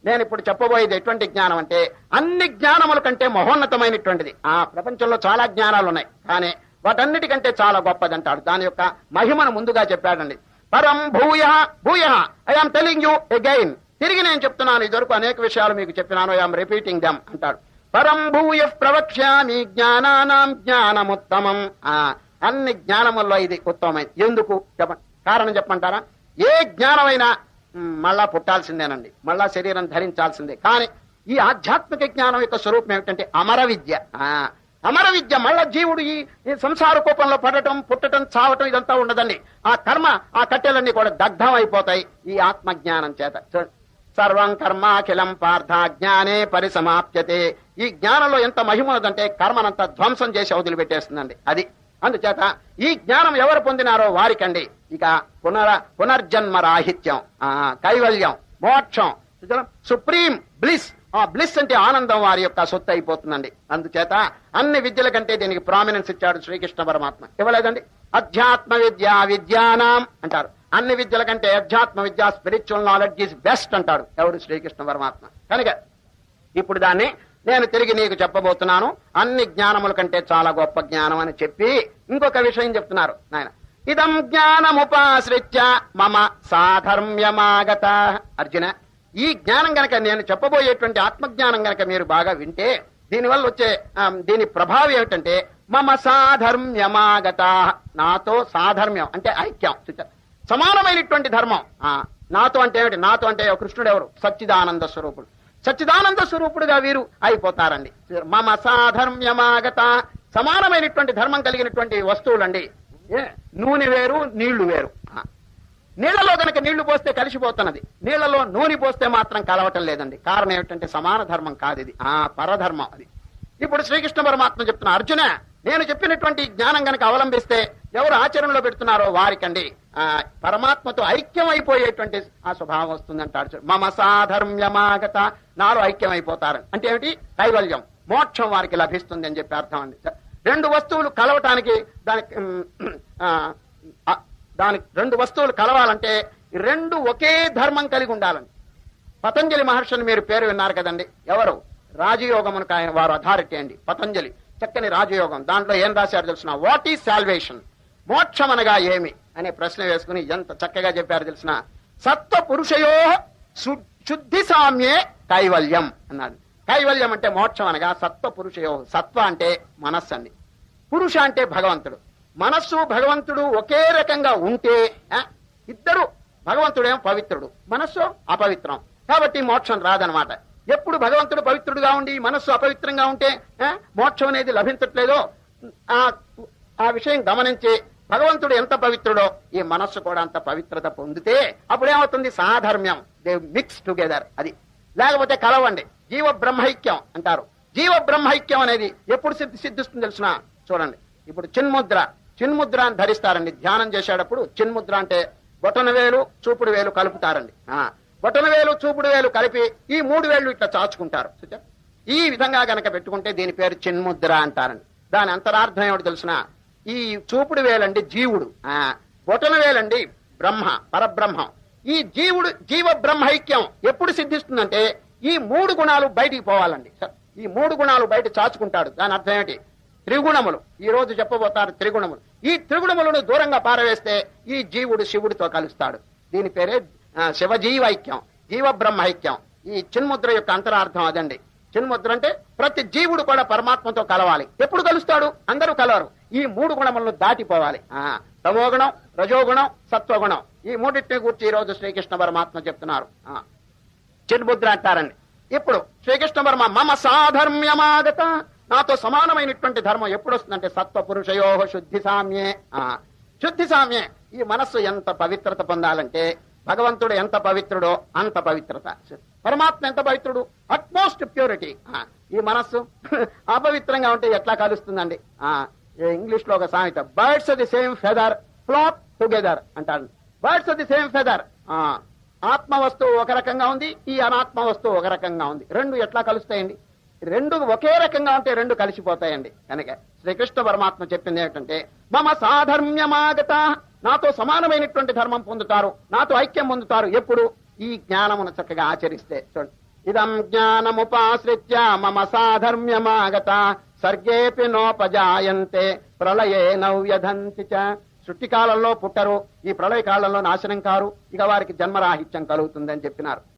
నేను ఇప్పుడు చెప్పబోయేది ఎటువంటి జ్ఞానం అంటే అన్ని జ్ఞానముల కంటే మహోన్నతమైనటువంటిది. ప్రపంచంలో చాలా జ్ఞానాలు ఉన్నాయి, కానీ వాటన్నిటికంటే చాలా గొప్పది అంటాడు. దాని యొక్క మహిమను ముందుగా చెప్పాడండి. పరం భూయ భూయ ఐఎమ్ టెలింగ్ యూ అగైన్. తిరిగి నేను చెప్తున్నాను, ఇదివరకు అనేక విషయాలు మీకు చెప్పినాను, ఐఎమ్ రిపీటింగ్ దెమ్ అంటాడు. పరం భూయ ప్రవక్ష్యామి జ్ఞానానాం జ్ఞానముత్తమం. అన్ని జ్ఞానముల్లో ఇది ఉత్తమమైంది. ఎందుకు చెప్పండి, కారణం చెప్పంటారా? ఏ జ్ఞానమైనా మళ్ళా పుట్టాల్సిందేనండి, మళ్ళా శరీరం ధరించాల్సిందే. కానీ ఈ ఆధ్యాత్మిక జ్ఞానం యొక్క స్వరూపం ఏమిటంటే అమర విద్య. అమర విద్య మళ్ళా జీవుడు ఈ సంసార కూపంలో పడటం, పుట్టడం, చావటం ఇదంతా ఉండదండి. ఆ కర్మ, ఆ కట్టెలన్నీ కూడా దగ్ధం అయిపోతాయి ఈ ఆత్మజ్ఞానం చేత. సర్వం కర్మాఖిలం పార్థ జ్ఞానే పరిసమాప్యతే. ఈ జ్ఞానంలో ఎంత మహిమ ఉన్నదంటే కర్మనంతా ధ్వంసం చేసి వదిలిపెట్టేస్తుందండి. అది అందుచేత ఈ జ్ఞానం ఎవరు పొందినారో వారికండి ఇక పునర్జన్మ రాహిత్యం, కైవల్యం, మోక్షం, సుప్రీం బ్లిస్. ఆ బ్లిస్ అంటే ఆనందం వారి యొక్క సొత్తు అయిపోతుందండి. అందుచేత అన్ని విద్యల కంటే దీనికి ప్రామినెన్స్ ఇచ్చాడు శ్రీకృష్ణ పరమాత్మ. ఇవ్వలేదండి? అధ్యాత్మ విద్య విద్యానాం అంటారు. అన్ని విద్యల కంటే అధ్యాత్మ విద్య, స్పిరిచువల్ నాలెడ్జ్ ఈజ్ బెస్ట్ అంటాడు ఎవడు? శ్రీకృష్ణ పరమాత్మ. కనుక ఇప్పుడు దాన్ని నేను తిరిగి నీకు చెప్పబోతున్నాను. అన్ని జ్ఞానముల కంటే చాలా గొప్ప జ్ఞానం అని చెప్పి ఇంకొక విషయం చెప్తున్నారు నాయన. ఇదం జ్ఞానముపాశ్రిత్య మమ సాధర్మ్యమాగత. అర్జున, ఈ జ్ఞానం గనక, నేను చెప్పబోయేటువంటి ఆత్మజ్ఞానం గనక మీరు బాగా వింటే దీనివల్ల వచ్చే దీని ప్రభావం ఏమిటంటే మమ సాధర్మ్యమాగత. నాతో సాధర్మ్యం అంటే ఐక్యం, సమానమైనటువంటి ధర్మం. నాతో అంటే ఏమిటి? నాతో అంటే కృష్ణుడు ఎవరు? సచ్చిదానంద స్వరూపుడు. సచ్చిదానంద స్వరూపుడుగా వీరు అయిపోతారండి. మమ సాధర్మ్యమాగత. సమానమైనటువంటి ధర్మం కలిగినటువంటి వస్తువులండి. నూనె వేరు, నీళ్లు వేరు. నీళ్లలో కనుక నీళ్లు పోస్తే కలిసిపోతున్నది, నీళ్లలో నూనె పోస్తే మాత్రం కలవటం లేదండి. కారణం ఏమిటంటే సమాన ధర్మం కాదు, ఇది పరధర్మం. అది ఇప్పుడు శ్రీకృష్ణ పరమాత్మ చెప్తున్నా, అర్జున నేను చెప్పినటువంటి జ్ఞానం గనక అవలంబిస్తే ఎవరు ఆచరణలో పెడుతున్నారో వారికండి పరమాత్మతో ఐక్యం అయిపోయేటువంటి ఆ స్వభావం వస్తుందంటాడు. మమ సాధర్మ్యమాగత. నాలో ఐక్యం అయిపోతారు అంటే ఏమిటి? కైవల్యం, మోక్షం వారికి లభిస్తుంది అని చెప్పి అర్థం అండి. రెండు వస్తువులు కలవటానికి దానికి రెండు వస్తువులు కలవాలంటే రెండు ఒకే ధర్మం కలిగి ఉండాలండి. పతంజలి మహర్షిని మీరు పేరు విన్నారు కదండి. ఎవరు? రాజయోగమునకు ఆయన వారు అథారిటీ అండి. పతంజలి చక్కని రాజయోగం. దాంట్లో ఏం రాశారు తెలిసిన? What is salvation? మోక్షం అనగా ఏమి అనే ప్రశ్న వేసుకుని ఎంత చక్కగా చెప్పారు తెలిసిన? సత్వ పురుషయో శుద్ధి సామ్యే కైవల్యం అన్నాడు. కైవల్యం అంటే మోక్షం అనగా సత్వ పురుషయో. సత్వ అంటే మనస్సు అండి, పురుష అంటే భగవంతుడు. మనస్సు భగవంతుడు ఒకే రకంగా ఉంటే ఇద్దరు, భగవంతుడేమో పవిత్రుడు, మనస్సు అపవిత్రం, కాబట్టి మోక్షం రాదనమాట. ఎప్పుడు భగవంతుడు పవిత్రుడుగా ఉండి మనస్సు అపవిత్రంగా ఉంటే మోక్షం అనేది లభించట్లేదో ఆ విషయం గమనించి భగవంతుడు ఎంత పవిత్రుడో ఈ మనస్సు కూడా అంత పవిత్రత పొందితే అప్పుడేమవుతుంది? సాధర్మ్యం, దే మిక్స్ టుగెదర్. అది లేకపోతే కలవండి. జీవ బ్రహ్మైక్యం అంటారు. జీవ బ్రహ్మైక్యం అనేది ఎప్పుడు సిద్ధిస్తుంది తెలిసిన? చూడండి, ఇప్పుడు చిన్ముద్ర అని ధరిస్తారండి. ధ్యానం చేసేటప్పుడు చిన్ముద్ర అంటే బొటన వేలు చూపుడు వేలు కలుపుతారండి. బొటన వేలు చూపుడు వేలు కలిపి ఈ మూడు వేళ్లు ఇట్లా చాచుకుంటారు. ఈ విధంగా గనక పెట్టుకుంటే దీని పేరు చిన్ముద్ర అంటారండి. దాని అంతరార్థం ఏమిటి తెలిసిన? ఈ చూపుడు వేలండి జీవుడు, బొటన వేలండి బ్రహ్మ, పరబ్రహ్మం. ఈ జీవ బ్రహ్మైక్యం ఎప్పుడు సిద్ధిస్తుందంటే ఈ మూడు గుణాలు బయటికి పోవాలండి. ఈ మూడు గుణాలు బయట చాచుకుంటాడు. దాని అర్థం ఏమిటి? త్రిగుణములు. ఈ రోజు చెప్పబోతారు త్రిగుణములు. ఈ త్రిగుణములను దూరంగా పారవేస్తే ఈ జీవుడు శివుడితో కలుస్తాడు. దీని పేరే శివజీవైక్యం, జీవ బ్రహ్మైక్యం. ఈ చిన్ముద్ర యొక్క అంతరార్థం అదండి. చిన్ముద్ర అంటే ప్రతి జీవుడు కూడా పరమాత్మతో కలవాలి. ఎప్పుడు కలుస్తాడు? అందరూ కలవరు. ఈ మూడు గుణములను దాటిపోవాలి. తమోగుణం, రజోగుణం, సత్వగుణం. ఈ మూడింటిని గురించి ఈ రోజు శ్రీకృష్ణ పరమాత్మ చెప్తున్నారు. చిన్ముద్ర అంటారండి. ఇప్పుడు శ్రీకృష్ణ పరమాత్మ మమ సాధర్మ్యమాగత. నాతో సమానమైనటువంటి ధర్మం ఎప్పుడు వస్తుందంటే సత్వ పురుషయో శుద్ధి సామ్యే. శుద్ధి సామ్యే. ఈ మనస్సు ఎంత పవిత్రత పొందాలంటే భగవంతుడు ఎంత పవిత్రుడో అంత పవిత్రత. పరమాత్మ ఎంత పవిత్రుడు? Utmost purity. ఈ మనస్సు అపవిత్రంగా ఉంటే ఎట్లా కలుస్తుందండి? ఇంగ్లీష్ లో ఒక సామెత, birds of the same feather flock together అంటారు. Birds of the same feather. ఆత్మ వస్తువు ఒక రకంగా ఉంది, ఈ అనాత్మ వస్తువు ఒక రకంగా ఉంది. రెండు ఎట్లా కలుస్తాయండి? రెండు ఒకే రకంగా ఉంటే రెండు కలిసిపోతాయండి. కనుక శ్రీకృష్ణ పరమాత్మ చెప్పింది ఏమిటంటే మమ సాధర్మ్యమాగత. నాతో సమానమైనటువంటి ధర్మం పొందుతారు, నాతో ఐక్యం పొందుతారు. ఎప్పుడు? ఈ జ్ఞానమును చక్కగా ఆచరిస్తే. చూడండి, ఇదం జ్ఞానముపాశ్రిత్య మమ సాధర్మ్యమాగత సర్గేపి నోపజాయంతే ప్రళయే నవ్యధంతి చ. సృష్టి కాలంలో పుట్టరు, ఈ ప్రళయ కాలంలో నాశనం కారు, ఇక వారికి జన్మరాహిత్యం కలుగుతుందని చెప్పినారు.